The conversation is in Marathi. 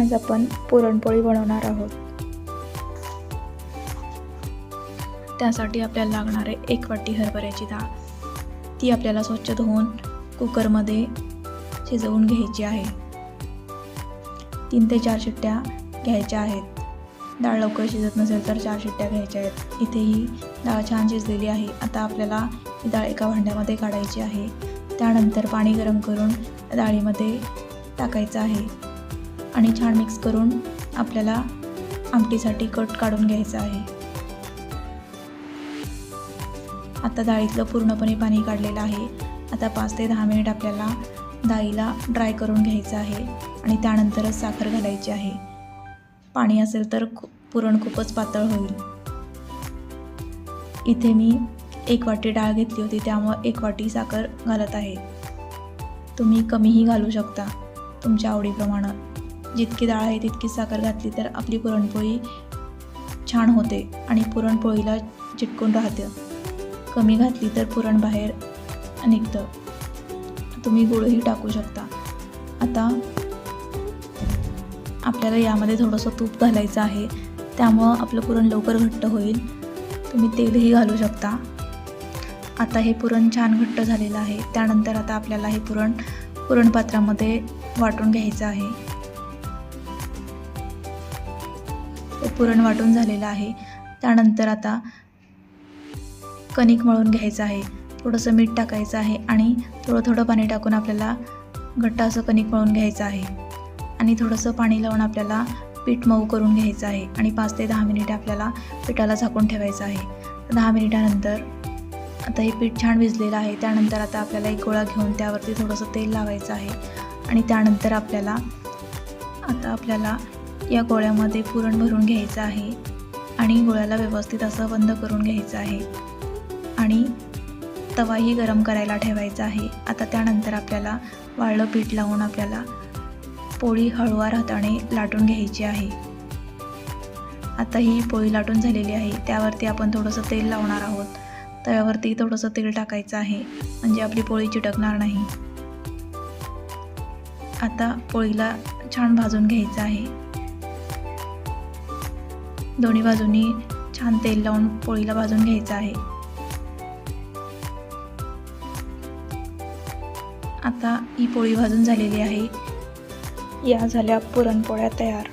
आज आपण पुरणपोळी बनवणार आहोत। त्यासाठी आपल्याला लागणार आहे 1 वाटी हरभऱ्याची डाळ। ती आपल्याला स्वच्छ धुवून कुकरमध्ये शिजवून घ्यायची आहे। 3 ते 4 शिट्ट्या घ्यायच्या आहेत। डाळ लवकर शिजत नसेल तर 4 शिट्ट्या घ्यायच्या आहेत। इथे ही डाळ छान शिजलेली आहे। आता आपल्याला ही डाळ एका भांड्यामध्ये काढायची आहे। त्यानंतर पाणी गरम करून डाळीमध्ये टाकायचं आहे आणि छान मिक्स करून आपल्याला आमटीसाठी कट काढून घ्यायचा आहे। आता डाळीतलं पूर्णपणे पाणी काढलेलं आहे। आता 5 ते 10 मिनिट आपल्याला डाळीला ड्राय करून घ्यायचं आहे आणि त्यानंतरच साखर घालायची आहे। पाणी असेल तर पुरण खूपच पातळ होईल। इथे मी 1 वाटी डाळ घेतली होती, त्यामुळे 1 वाटी साखर घालत आहे। तुम्ही कमीही घालू शकता तुमच्या आवडीप्रमाणे। जितकी डाळ आहे तितकीच साखर घातली तर आपली पुरणपोळी छान होते आणि पुरणपोळीला चिटकून राहते। कमी घातली तर पुरण बाहेर निघतं। तुम्ही गूळही टाकू शकता। आता आपल्याला यामध्ये थोडंसं तूप घालायचं आहे, त्यामुळं आपलं पुरण लवकर घट्ट होईल। तुम्ही तेलही घालू शकता। आता हे पुरण छान घट्ट झालेलं आहे। त्यानंतर आता आपल्याला हे पुरण पात्रामध्ये वाटून घ्यायचं आहे। हे पुरण वाटून झालेलं आहे। त्यानंतर आता कणिक मळून घ्यायचं आहे। थोडंसं मीठ टाकायचं आहे आणि थोडं पाणी टाकून आपल्याला घट्ट असं कणिक मळून घ्यायचं आहे आणि थोडंसं पाणी लावून आपल्याला पीठ मऊ करून घ्यायचं आहे आणि 5 ते 10 मिनिटे आपल्याला पिठाला झाकून ठेवायचं आहे। 10 मिनिटानंतर आता हे पीठ छान भिजलेलं आहे। त्यानंतर आता आपल्याला एक गोळा घेऊन त्यावरती थोडंसं तेल लावायचं आहे आणि त्यानंतर आपल्याला या गोळ्यामध्ये पुरण भरून घ्यायचं आहे आणि गोळ्याला व्यवस्थित असं बंद करून घ्यायचं आहे आणि तवाही गरम करायला ठेवायचा आहे। आता त्यानंतर आपल्याला वाळलं पीठ लावून आपल्याला पोळी हळूवार हाताने लाटून घ्यायची आहे। आता ही पोळी लाटून झालेली आहे। त्यावरती आपण थोडंसं तेल लावणार आहोत। तव्यावरती थोडंसं तेल टाकायचं आहे म्हणजे आपली पोळी चिटकणार नाही। आता पोळीला छान भाजून घ्यायचं आहे। दोन्ही बाजूंनी छान तेल लावून पोळीला भाजून घ्यायचं आहे। आता ही पोळी भाजून झालेली आहे। या झाल्या पुरणपोळ्या तयार।